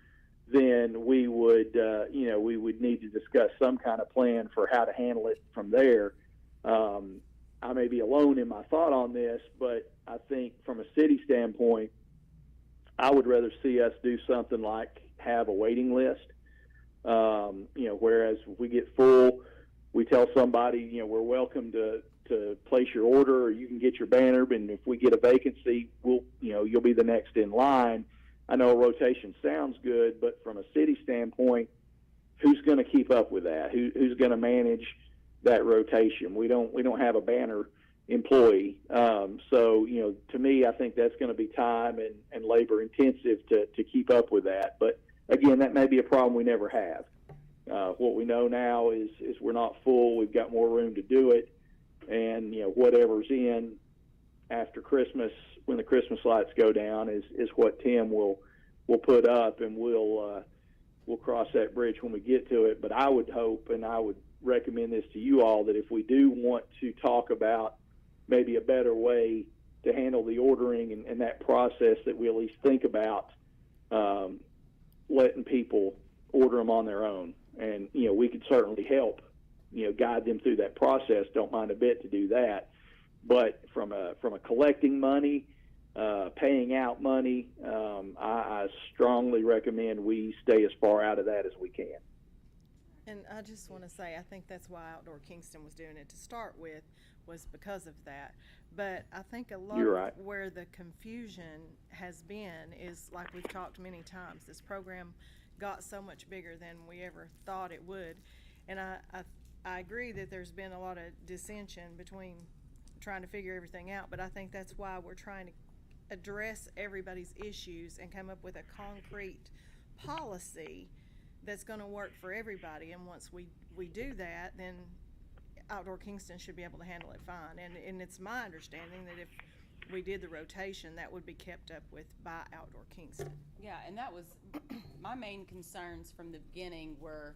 then we would need to discuss some kind of plan for how to handle it from there. I may be alone in my thought on this, but I think from a city standpoint, I would rather see us do something like have a waiting list. Whereas if we get full, we tell somebody, we're welcome to place your order, or you can get your banner, and if we get a vacancy, you'll be the next in line. I know a rotation sounds good, but from a city standpoint, who's going to keep up with that? Who's going to manage that rotation? We don't have a banner employee. So, to me, I think that's going to be time and labor intensive to keep up with that. But again, that may be a problem we never have. What we know now is we're not full. We've got more room to do it. And, whatever's in after Christmas, when the Christmas lights go down, is what Tim will put up, and we'll cross that bridge when we get to it. But I would hope, and I would recommend this to you all, that if we do want to talk about maybe a better way to handle the ordering and that process, that we at least think about letting people order them on their own. And, we could certainly help, guide them through that process. Don't mind a bit to do that. But from a collecting money, paying out money, I strongly recommend we stay as far out of that as we can. And I just want to say, I think that's why Outdoor Kingston was doing it to start with, was because of that. But I think a lot You're of right. where the confusion has been is, like we've talked many times, this program got so much bigger than we ever thought it would. And I agree that there's been a lot of dissension between trying to figure everything out, but I think that's why we're trying to address everybody's issues and come up with a concrete policy that's going to work for everybody. And once we do that, then Outdoor Kingston should be able to handle it fine. And it's my understanding that if we did the rotation, that would be kept up with by Outdoor Kingston. Yeah, and that was my main concerns from the beginning, were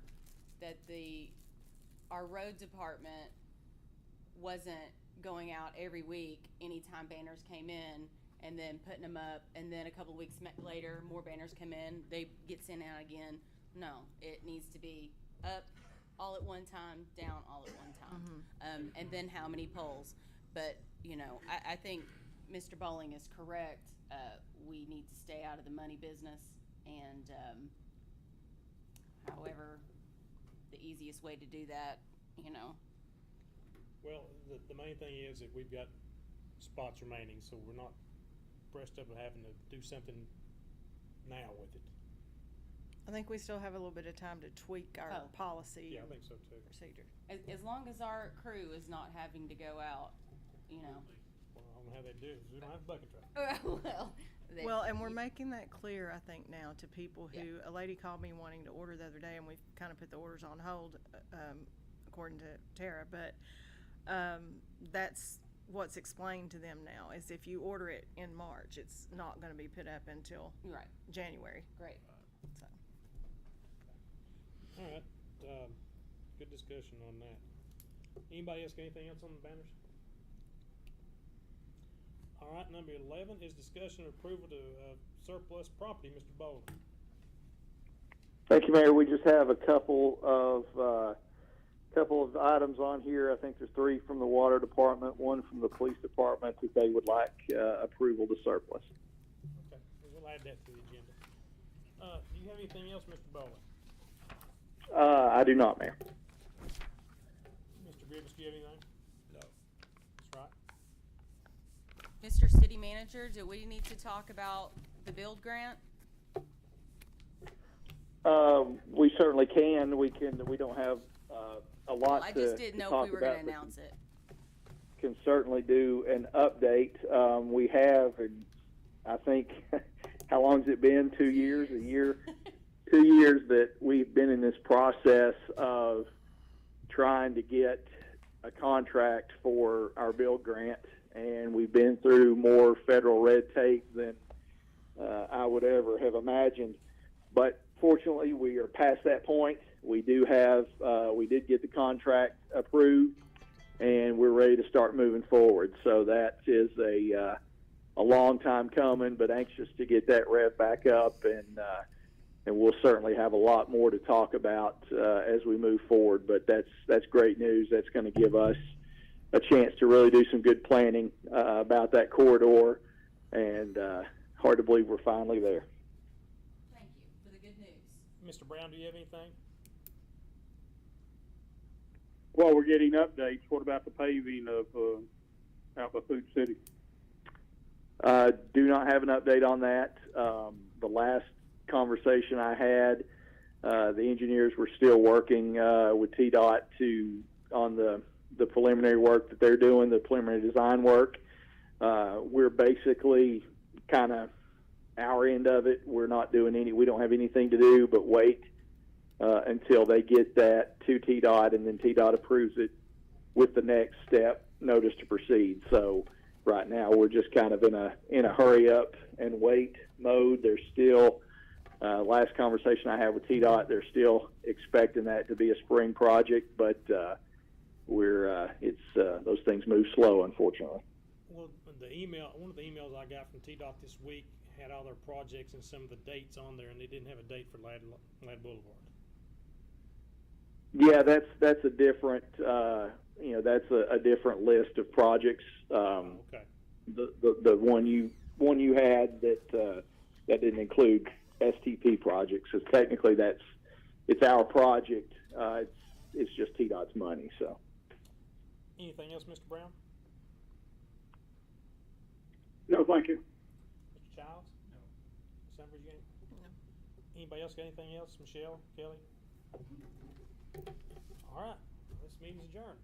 that our road department wasn't going out every week anytime banners came in and then putting them up, and then a couple of weeks later more banners come in, they get sent out again. No, it needs to be up all at one time, down all at one time. And then how many poles. But I think Mr. Bowling is correct. We need to stay out of the money business, and however the easiest way to do that, Well, the main thing is that we've got spots remaining, so we're not pressed up with having to do something now with it. I think we still have a little bit of time to tweak our policy. Yeah, I think so too. Procedure. as long as our crew is not having to go out, Well, I don't know how they do it, 'cause we don't have a bucket truck. Well, and we're making that clear, I think, now to people who, a lady called me wanting to order the other day, and we've kind of put the orders on hold, according to Tara, but that's what's explained to them now, is if you order it in March, it's not going to be put up until Right. January. Great. So. All right, good discussion on that. Anybody else got anything else on the banners? All right, number 11 is discussion of approval to surplus property. Mr. Bowles. Thank you, Mayor. We just have a couple of items on here. I think there's 3 from the water department, 1 from the police department that they would like approval to surplus. Okay, we'll add that to the agenda. Do you have anything else, Mr. Bowling? I do not, Mayor. Mr. Gribbs, do you have anything? No. That's right. manager, do we need to talk about the build grant? We certainly can. We don't have a lot I to just didn't to know if talk we were about, gonna but announce it. can certainly do an update. We have, and I think, how long's it been? 2 years, a year, 2 years that we've been in this process of trying to get a contract for our build grant, and we've been through more federal red tape than I would ever have imagined. But fortunately, we are past that point. We do have, we did get the contract approved, and we're ready to start moving forward. So that is a long time coming, but anxious to get that rev back up, and we'll certainly have a lot more to talk about as we move forward. But that's great news. That's going to give us a chance to really do some good planning about that corridor, and hard to believe we're finally there. Thank you for the good news. Mr. Brown, do you have anything? While we're getting updates, what about the paving of out by Food City? Do not have an update on that. The last conversation I had, the engineers were still working with TDOT on the preliminary work that they're doing, the preliminary design work. We're basically kind of our end of it. We're not doing we don't have anything to do but wait until they get that to TDOT, and then TDOT approves it with the next step, notice to proceed. So right now we're just kind of in a hurry up and wait mode. There's still last conversation I had with TDOT, they're still expecting that to be a spring project, but those things move slow, unfortunately. Well, one of the emails I got from TDOT this week had all their projects and some of the dates on there, and they didn't have a date for Ladd Boulevard. Yeah, that's a different that's a different list of projects. Okay. The one you had that didn't include STP projects, because technically it's our project. It's just TDOT's money. So. Anything else, Mr. Brown? No, thank you. Mr. Childs? No. Summers, you got no. Anybody else got anything else? Michelle, Kelly? All right. This meeting's adjourned.